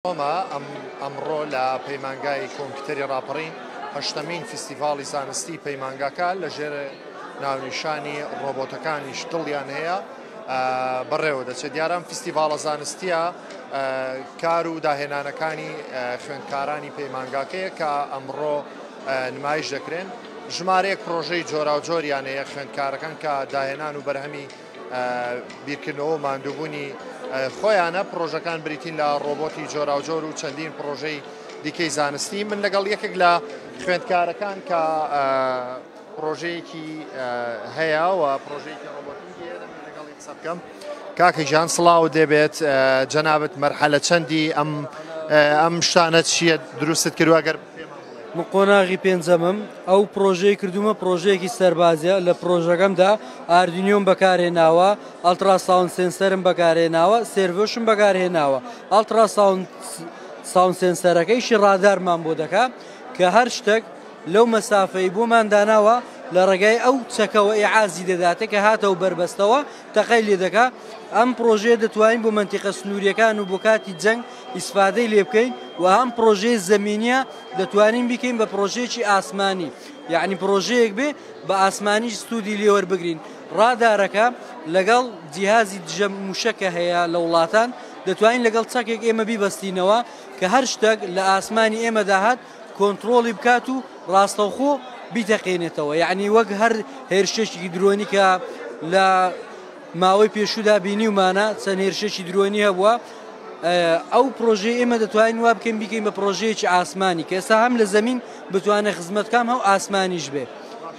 ئەمڕۆ لە پەیمانگای کۆمپیوتەری ڕاپەڕین هەشتەمین فیستیڤاڵی زانستی پەیمانگاکە لەژێر ناونیشانی ڕۆبۆتەکانیش دڵیان هەیە بەڕێوە دەچێت. دیارە فیستیڤاڵە زانستیە کار و داهێنانەکانی خوێندکارانی پەیمانگاکەیە کە ئەمڕۆ نمایش دەکرێن. ژمارەیەک پرۆژەی جۆراوجۆریان هەیە خوێندکارەکان کە داهێنان و بەرهەمی بیرکردنەوە و ماندووبوونی خۆیانە. پرۆژەکان بریتین لە ڕۆبۆتی جۆراوجۆر و چەندین پرۆژەی دیکەی زانستی. من لەگەڵ یەکێک لە خوێندکارەکان کە پرۆژەیەکی هەیە و پرۆژەیەکی ڕۆبۆتیکی لەگەڵی قسە بکەم. کاکە گیان سڵاو دەبێت، جەنابەت مەرحەلە چەندی ئەم شتانە چییە دروستت کردووە؟ گەر من قۆناغی پێنجەمم ئەو پرۆژەی کردومە پرۆژەیەکی سەربازیە. لە پرۆژەکەمدا ئاردینیۆم بەکارهێناوە، ئەڵتراساوند سێنسەرم بەکارهێناوە، سێرڤۆشم بەکارهێناوە. ئەڵتراساوند سێنسەرەکەیشی ڕادارمان بۆ دەکا کە هەر شتێک لەو مەسافەی بۆمان داناوە لە ڕێگای ئەو چەکەوە ئیعازی دەداتێت کە هاتەوە بربەستەوە تەقەی لێ دەکا. ئەم پرۆژەیە دەتوانین بۆ مەنتیقە سنووریەکان و بۆ کاتی جەنگ ئیسفادەی لێ بکەین و هەم پرۆژەی زەمینیە دەتوانین بکەین بە پرۆژەیەکی ئاسمانی، یعنی پرۆژەیەک بێ بە ئاسمانیش سوودی لێوەربگرین. ڕادارەکە لەگەڵ جیهازی دژە موشەکە هەیە لە وڵاتان دەتوانین لەگەڵ چەکێک ئێمە بیبەستینەوە کە هەر شتێک لە ئاسمانی ئێمە داهات کۆنتترۆڵی بکات و ڕاستەوخۆ بیتەقێنێتەوە. یعنی وەک هەر هێرشێکی درۆنی کە لە ماوەی پێشودا بینیومانە چەند هێرشێکی درۆنی هەبووە، ئەو پرۆژەی ئێمە دەتوانین وا بکەین بە پرۆژەیەکی ئاسمانی کە ئێستا هەم لە زەمین بتوانێت خزمەتکام هەو ئاسمانیش بێ،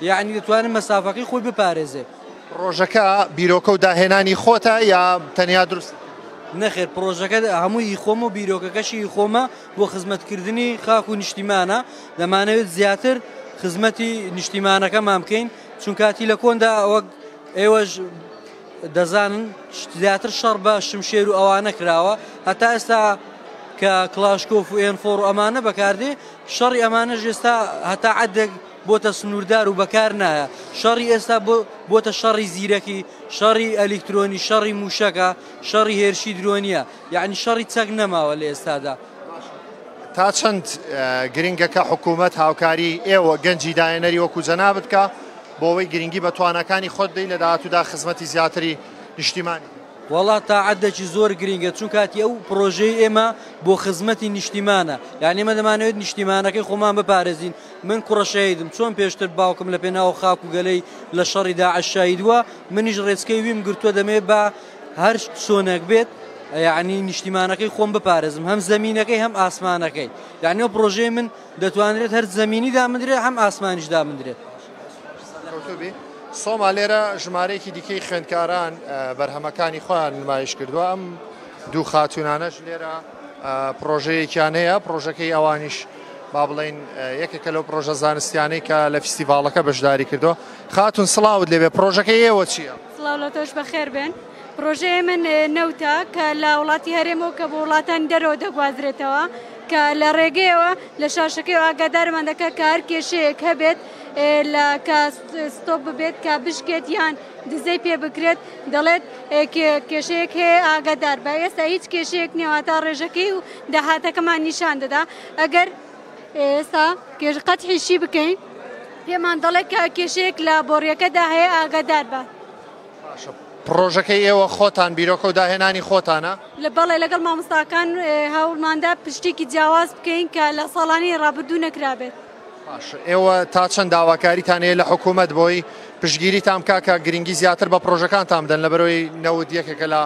یعنی دەتوانێت مەسافەکەی خۆی بپارێزێ. پرۆژەکە بیرۆکە و داهێنانی خۆتە یا تەنیا دروست؟ نەخێر، پرۆژەکە هەمووی خۆمە و بیرۆکەکەشی خۆمە بۆ خزمەتکردنی خاک و نیشتیمانە. دەمانەوێت زیاتر خزمەتی نیشتیمانەکەمان بکەین، چون کاتی لە کۆندا وەک ئێوەش دەزانن زیاتر شەڕ بە شمشێر و ئەوانە کراوە، هەتا ئێستا کە کلاشکۆف و ئێنفۆڕ و ئەمانە بەکاردێ شەڕی ئەمانەش ئێستا هەتا عەدێک بۆتە سنووردار و بەکار نایە. شەڕی ئێستا بۆتە شەڕی زیرەکی، شەڕی ئەلیکترۆنی، شەڕی موشەکە، شەڕی هێرشی درۆنیە، یعنی شەڕی چەک نەماوە لە ئێستادا. تا چەند گرنگەکە حکوومەت هاوکاری ئێوە گەنجی داهێنەری وەکو جەنابەت کە بۆ ئەوەی گرنگی بە توانەکانی خۆت دەی لە داهاتوودا خزمەتی زیاتری نیشتیمانی؟ وەڵا تا عەدێکی زۆر گرنگە، چون کاتی ئەو پرۆژەی ئێمە بۆ خزمەتی نیشتیمانە، یعنی ئێمە دەمانەوێت نیشتیمانەکەی خۆمان بپارێزین. من کوڕەشەهیدم، چۆن پێشتر باوکم لە پێناو خاک و گەلەی لە شەڕی داعش شاهیدووە، منیش ڕێچکەی ویم گرتووە دەمێت بە هەر چۆنێک بێت یعنی نیشتیمانەکەی خۆم بپارێزم، هەم زەمینەکەی هەم ئاسمانەکەی. یعنی ئەو پرۆژەی من دەتوانرێت هەر زەمینی دامدرێت هەم ئاسمانیش دامدرێت. سۆما لێرە ژمارەیەکی دیکەی خوێندکاران بەرهەمەکانی خۆیان نمایش کردووە. ئەم دوو خاتونانەش لێرە پرۆژەیەکیان هەیە، پرۆژەکەی ئەوانیش با بڵێن یەکێکە لەو پرۆژە زانستیانەی کە لە فیستیڤاڵەکە بەشداری کردو. خاتون سڵاوت لێبێ، پرۆژەکەی ئێوە چییە؟ سڵاو لە تۆش بەخێر بێن. پرۆژەیە من نەوتە کە لە وڵاتی هەرێمەوە کە بۆ وڵاتانی دەرەوە دەگوازرێتەوە، کە لە ڕێگەیەوە لە شاشەکەی ئاگادارمان دەکە کە هەر کێشەیەک هەبێت کە ستۆپ ببێت کە بشکێت یان دزەی پێ بکرێت، دەڵێت کێشەیەک هەیە ئاگادار بە. ئێستا هیچ کێشەیەک نییە، تا ڕێژەکەی و داهاتەکەمان نیشان دەدا. ئەگەر ئێستا قەتحیشی بکەین پێمان دەڵێت کە کێشەیەک لە بۆڕیەکەدا هەیە ئاگادار بە. پرۆژەکەی ئێوە خۆتان بیرۆکە و داهێنانی خۆتانە؟ لە بەڵێ لەگەڵ مامۆستاکان هەوڵماندا پشتێکی جیاواز بکەین کە لە ساڵانی ڕابردوو نەکرابێت. ئێوە تا چەند داواکاریتان هەیە لە حکوومەت بۆی پشتگیریتان بکە کە گرنگی زیاتر بە پرۆژەکانتان بدەن لەبەرەوەی نەوت یەکێکە لە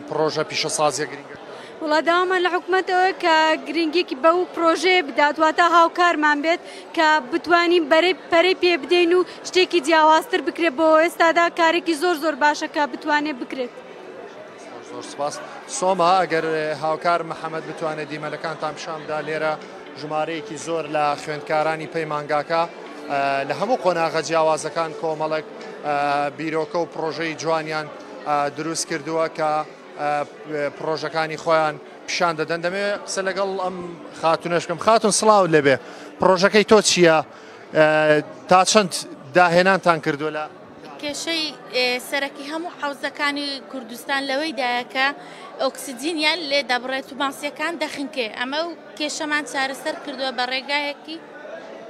پرۆژە پیشەسازیە گرنگە؟ وڵا داوامان لە حکوومەتەوە کە گرنگێکی بەو پرۆژەیە بدات، واتە هاوکارمان بێت کە بتوانین پەرەی پێ بدەین و شتێکی جیاوازتر بکرێت. بۆ ئێستادا کارێکی زۆر باشە کە بتوانێت بکرێت. زۆر سپاس. سۆما ئەگەر هاوکار محەممەد بتوانێت دیمەلەکانتان پیشاندا لێرە ژمارەیەکی زۆر لە خوێندکارانی پەیمانگاکە لە هەموو قۆناغە جیاوازەکان کۆمەڵک بیرۆکە و پرۆژەی جوانیان دروست کردووە کە پرۆژەکانی خۆیان پیشان دەدەن. دەمێ قسە لەگەڵ ئەم خاتونەش بکەم. خاتون سڵاو لێبێ، پرۆژەکەی تۆ چییە؟ تا چەند داهێنانتان کردووە لە کێشەی سەرەکی هەموو حوزەکانی کوردستان لەوەیدایە کە ئۆکسجینیان لێ دەبڕێت و ماسیەکان دەخنکێ ئەمە و کێشەمان چارەسەر کردووە بە ڕێگایەکی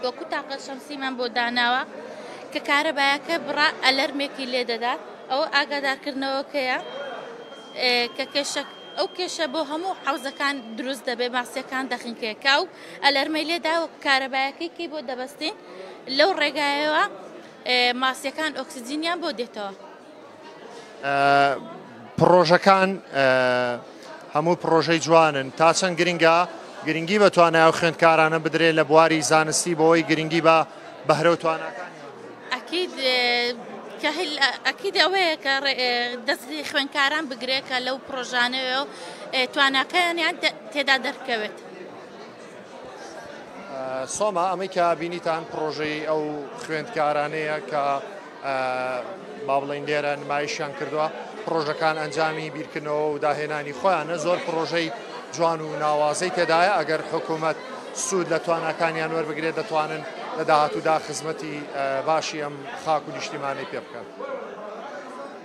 وەکو تاقە شەمسیمان بۆ داناوە کە کارەبایەکە بڕا ئەلەرمێکی لێ دەدات ئەوە ئاگادارکردنەوەکەیە کە ئەو کێشە بۆ هەموو حوزەکان دروست دەبێ ماسیەکان دەخنکێکە و ئەلەرمەی لێدا و کارەبایەکەی بۆ دەبەستین لەو ڕێگایەوە ماسیەکان ئۆکسجینیان بۆ دێتەوە. پرۆژەکان هەموو پرۆژەی جوانن تا چەند گرنگی بەتوانای ئەو خوێندکارانە بدرێت لە بواری زانستی بۆەوەی گرنگی بە بەهرە و تواناکانی ئەکید ئەوەیە کە دەستی خوێندکاران بگرێت کە لەو پرۆژانەوە و تواناکەیان تێدا دەرکەوێت. سۆما ئەمەی کە بینیتان پرۆژەی ئەو خوێندکارانەیە کە با بڵین لێرە نمایشیان کردووە پرۆژەکان ئەنجامی بیرکردنەوە و داهێنانی خۆیانە زۆر پرۆژەی جوان و ناوازەی تێدایە ئەگەر حکوومەت سوود لە تواناکانیان وەربگرێت دەتوانن لە داهاتوودا خزمەتی باشی ئەم خاک و نیشتیمانەی پێ بکەن.